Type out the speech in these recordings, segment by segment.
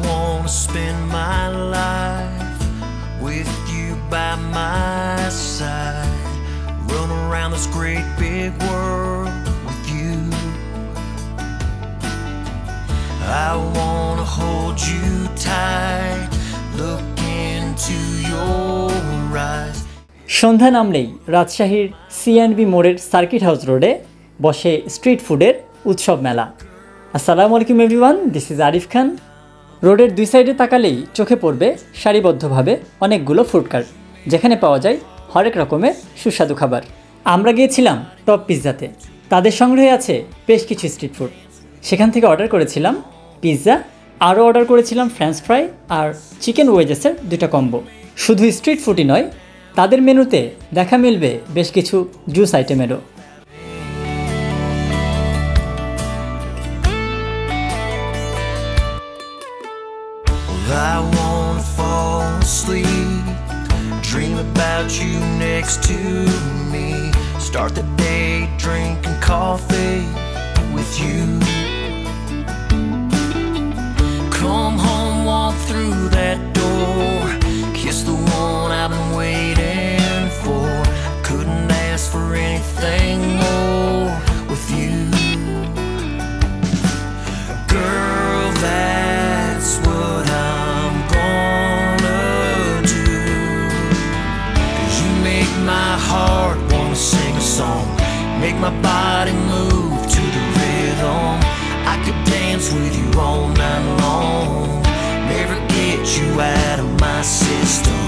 wanna spend my life with you by my side, run around this great big world with you. I wanna hold you tight, look into your eyes. সন্ধ্যা নামলেই রাজশাহীর CNB মোড়ের circuit house রোডে বসে street ফুডের উৎসব মেলা। আসসালামু আলাইকুম এভরিওয়ান, দিস ইজ আরিফ খান। রোডের দুই সাইডে তাকালেই চোখে পড়বে সারিবদ্ধভাবে অনেকগুলো ফুড কার্ট, যেখানে পাওয়া যায় হরেক রকমের সুস্বাদু খাবার। আমরা গিয়েছিলাম টপ পিৎজাতে, তাদের সংগ্রহে আছে বেশ কিছু স্ট্রিট ফুড। সেখান থেকে অর্ডার করেছিলাম পিৎজা, আরও অর্ডার করেছিলাম ফ্রেঞ্চ ফ্রাই আর চিকেন ওয়েজেসের দুটো কম্বো। শুধু স্ট্রিট ফুডই নয়, তাদের মেনুতে দেখা মিলবে বেশ কিছু juice আইটেমেরও। I wanna fall asleep, dream about you next to me, start the day drinking coffee with you. Come home, walk through that door, kiss the one I've been waiting for. Couldn't ask for anything more with you. Girl, that's what I'm gonna do, 'cause you make my heart wanna sing a song, make my body move to the rhythm. I could dance with you all night long, never get you out of my system.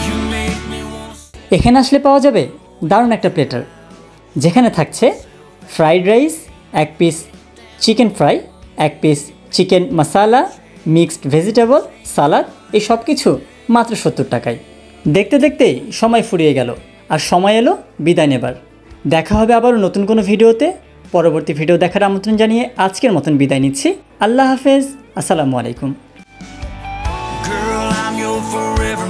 You make me wanna. এখানে আসলে পাওয়া যাবে দারুণ একটা platter, যেখানে থাকছে fried rice, এক piece chicken fry, এক পিস চিকেন মশালা, মিক্সড ভেজিটেবল, সালাদ, এই সব কিছু মাত্র 70 টাকায়। দেখতে দেখতেই সময় ফুরিয়ে গেল, আর সময় এলো বিদায় নেবার। দেখা হবে আবারও নতুন কোনো ভিডিওতে। পরবর্তী ভিডিও দেখার আমন্ত্রণ জানিয়ে আজকের মতন বিদায় নিচ্ছি। আল্লাহ হাফেজ, আসসালামু আলাইকুম। Girl, I'm your forever